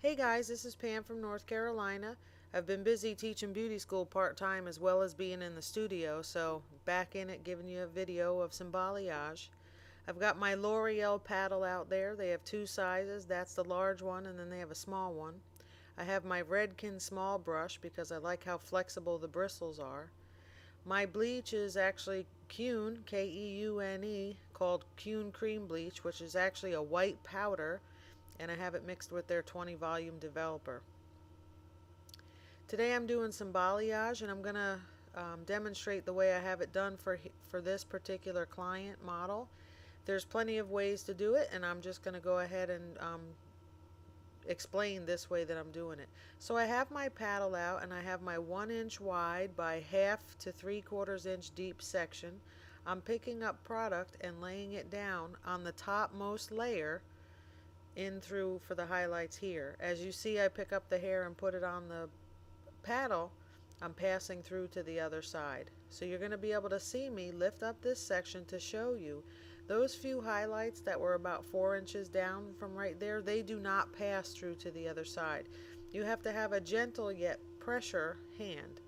Hey guys, this is Pam from North Carolina. I've been busy teaching beauty school part-time as well as being in the studio, so back in it giving you a video of some balayage. I've got my Loreal paddle out there. They have two sizes. That's the large one, and then they have a small one. I have my Redken small brush because I like how flexible the bristles are. My bleach is actually Keune, Keune, called Keune Cream Bleach, which is actually a white powder, and I have it mixed with their 20 volume developer. Today I'm doing some balayage, and I'm going to demonstrate the way I have it done for this particular client model. There's plenty of ways to do it, and I'm just going to go ahead and explain this way that I'm doing it. So I have my paddle out, and I have my 1 inch wide by 1/2 to 3/4 inch deep section. I'm picking up product and laying it down on the topmost layer in through for the highlights here. As you see, I pick up the hair and put it on the paddle. I'm passing through to the other side. So you're going to be able to see me lift up this section to show you those few highlights that were about 4 inches down from right there. They do not pass through to the other side. You have to have a gentle yet pressure hand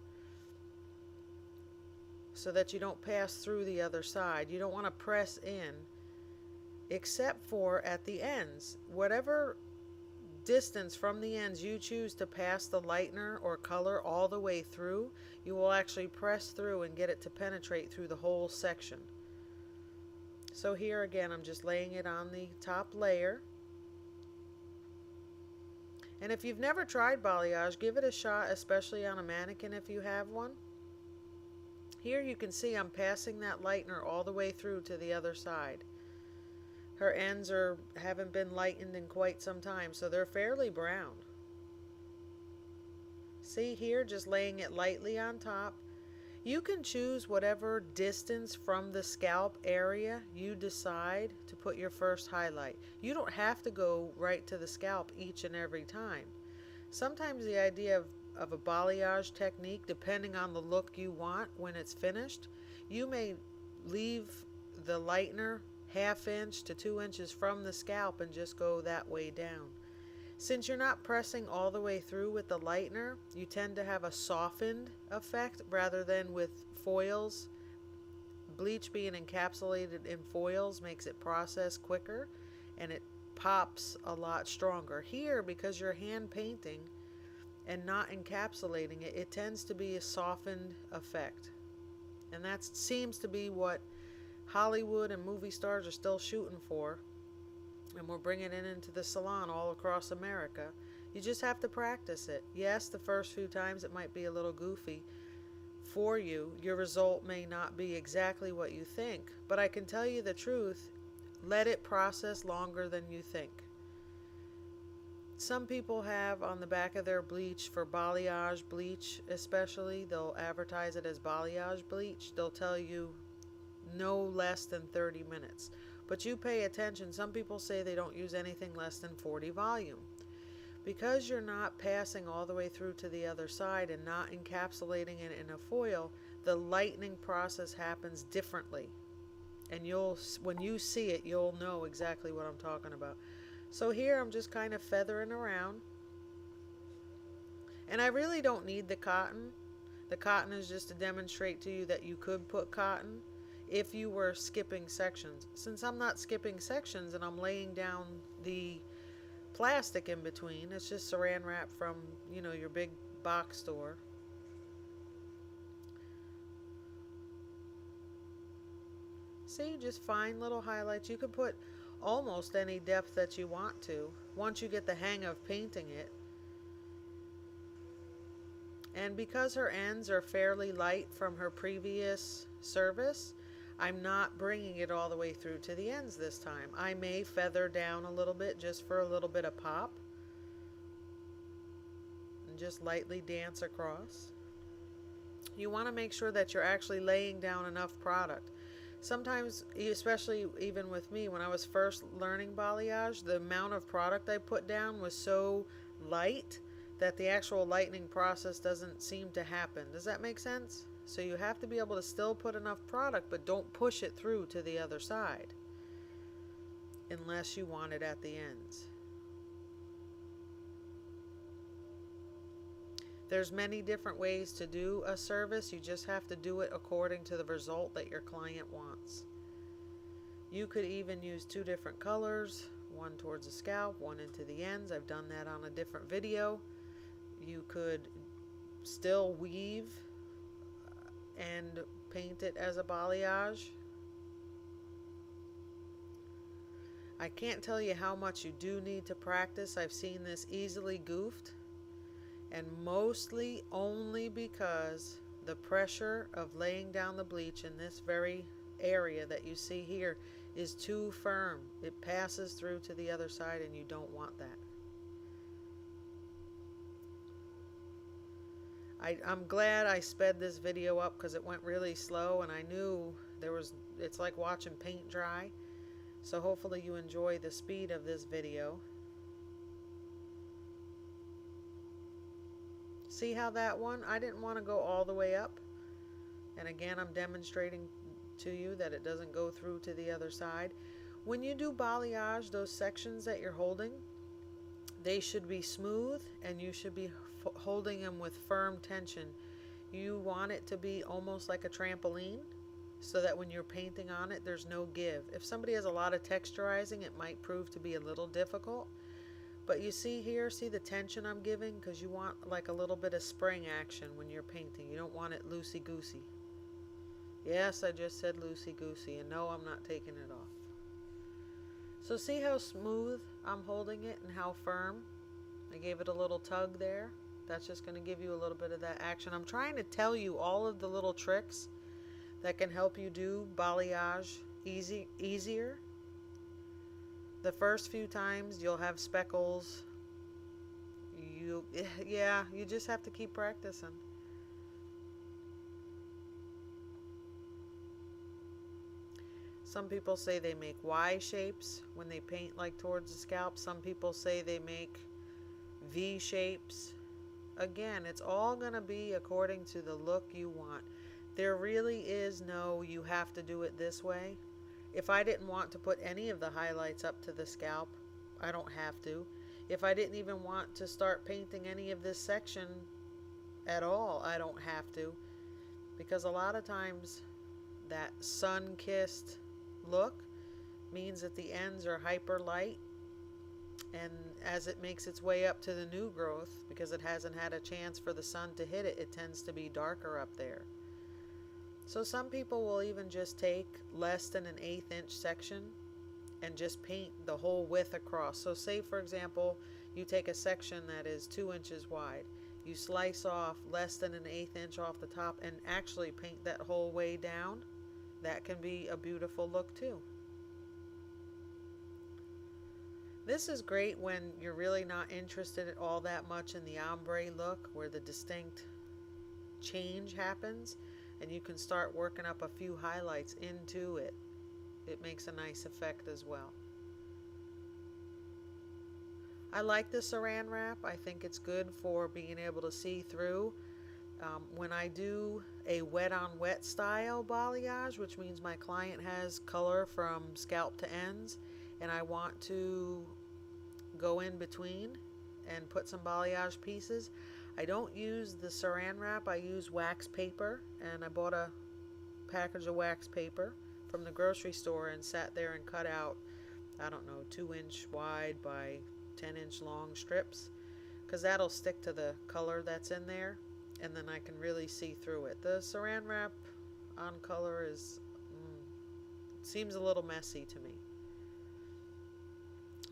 so that you don't pass through the other side. You don't want to press in, except for at the ends. Whatever distance from the ends you choose to pass the lightener or color all the way through, you will actually press through and get it to penetrate through the whole section. So here again, I'm just laying it on the top layer. And if you've never tried balayage, give it a shot, especially on a mannequin if you have one. Here you can see I'm passing that lightener all the way through to the other side. Her ends haven't been lightened in quite some time, so they're fairly brown. See here, just laying it lightly on top. You can choose whatever distance from the scalp area you decide to put your first highlight. You don't have to go right to the scalp each and every time. Sometimes the idea of a balayage technique, depending on the look you want when it's finished, you may leave the lightener 1/2 inch to 2 inches from the scalp and just go that way down. Since you're not pressing all the way through with the lightener, you tend to have a softened effect rather than with foils. Bleach being encapsulated in foils makes it process quicker and it pops a lot stronger. Here, because you're hand painting and not encapsulating it, it tends to be a softened effect. And that seems to be what Hollywood and movie stars are still shooting for, and we're bringing it into the salon all across America. You just have to practice it. Yes, the first few times it might be a little goofy for you. Your result may not be exactly what you think, but I can tell you the truth, let it process longer than you think. Some people have on the back of their bleach, for balayage bleach especially, they'll advertise it as balayage bleach. They'll tell you no less than 30 minutes. But you pay attention, some people say they don't use anything less than 40 volume. Because you're not passing all the way through to the other side and not encapsulating it in a foil, the lightening process happens differently. And when you see it, you'll know exactly what I'm talking about. So here I'm just kind of feathering around. And I really don't need the cotton. The cotton is just to demonstrate to you that you could put cotton if you were skipping sections. Since I'm not skipping sections and I'm laying down the plastic in between, it's just Saran wrap from, your big box store. See, just fine little highlights. You could put almost any depth that you want to once you get the hang of painting it. And because her ends are fairly light from her previous service, I'm not bringing it all the way through to the ends this time. I may feather down a little bit just for a little bit of pop and just lightly dance across. You want to make sure that you're actually laying down enough product. Sometimes, especially even with me, when I was first learning balayage, the amount of product I put down was so light that the actual lightening process doesn't seem to happen. Does that make sense? So you have to be able to still put enough product, but don't push it through to the other side unless you want it at the ends. There's many different ways to do a service. You just have to do it according to the result that your client wants. You could even use 2 different colors, one towards the scalp, one into the ends. I've done that on a different video. You could still weave and paint it as a balayage. I can't tell you how much you do need to practice. I've seen this easily goofed, and mostly only because the pressure of laying down the bleach in this very area that you see here is too firm. It passes through to the other side, and you don't want that. I'm glad I sped this video up because it went really slow, and I knew it's like watching paint dry. So hopefully you enjoy the speed of this video. See how that one, I didn't want to go all the way up. And again, I'm demonstrating to you that it doesn't go through to the other side. When you do balayage, those sections that you're holding, they should be smooth, and you should be holding them with firm tension. You want it to be almost like a trampoline, so that when you're painting on it, there's no give. If somebody has a lot of texturizing, it might prove to be a little difficult. But you see here, see the tension I'm giving? Because you want like a little bit of spring action when you're painting. You don't want it loosey-goosey. Yes, I just said loosey-goosey, and no, I'm not taking it off. So see how smooth I'm holding it and how firm? I gave it a little tug there. That's just going to give you a little bit of that action. I'm trying to tell you all of the little tricks that can help you do balayage easier. The first few times you'll have speckles. You just have to keep practicing. Some people say they make Y shapes when they paint like towards the scalp. Some people say they make V shapes. Again, it's all going to be according to the look you want. There really is no, you have to do it this way. If I didn't want to put any of the highlights up to the scalp, I don't have to. If I didn't even want to start painting any of this section at all, I don't have to. Because a lot of times that sun-kissed look means that the ends are hyper light, and as it makes its way up to the new growth, because it hasn't had a chance for the sun to hit it, it tends to be darker up there. So some people will even just take less than an 1/8 inch section and just paint the whole width across. So say for example, you take a section that is 2 inches wide. You slice off less than an 1/8 inch off the top and actually paint that whole way down. That can be a beautiful look too. This is great when you're really not interested all that much in the ombre look, where the distinct change happens, and you can start working up a few highlights into it. It makes a nice effect as well. I like the Saran wrap. I think it's good for being able to see through. When I do a wet on wet style balayage, which means my client has color from scalp to ends, and I want to go in between and put some balayage pieces, I don't use the Saran wrap. I use wax paper, and I bought a package of wax paper from the grocery store and sat there and cut out, I don't know, 2 inch wide by 10 inch long strips, because that'll stick to the color that's in there, and then I can really see through it. The Saran wrap on color is seems a little messy to me,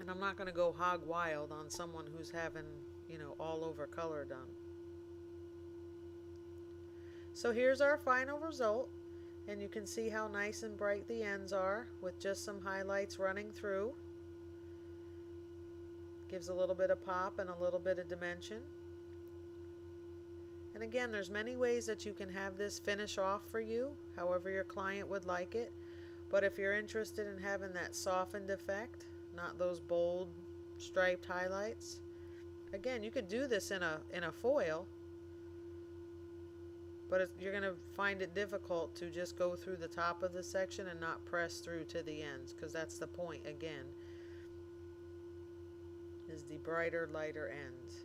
and I'm not going to go hog wild on someone who's having, you know, all over color done. So here's our final result, and you can see how nice and bright the ends are with just some highlights running through. Gives a little bit of pop and a little bit of dimension. And again, there's many ways that you can have this finish off for you, however your client would like it. But if you're interested in having that softened effect, not those bold striped highlights, again, you could do this in a foil, but you're going to find it difficult to just go through the top of the section and not press through to the ends, because that's the point again, is the brighter, lighter ends.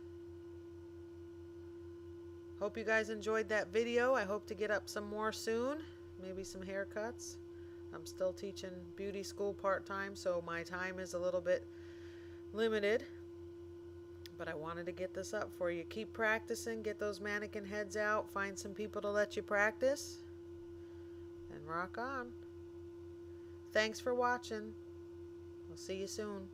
Hope you guys enjoyed that video. I hope to get up some more soon. Maybe some haircuts. I'm still teaching beauty school part-time, so my time is a little bit limited. But I wanted to get this up for you. Keep practicing. Get those mannequin heads out. Find some people to let you practice. And rock on. Thanks for watching. I'll see you soon.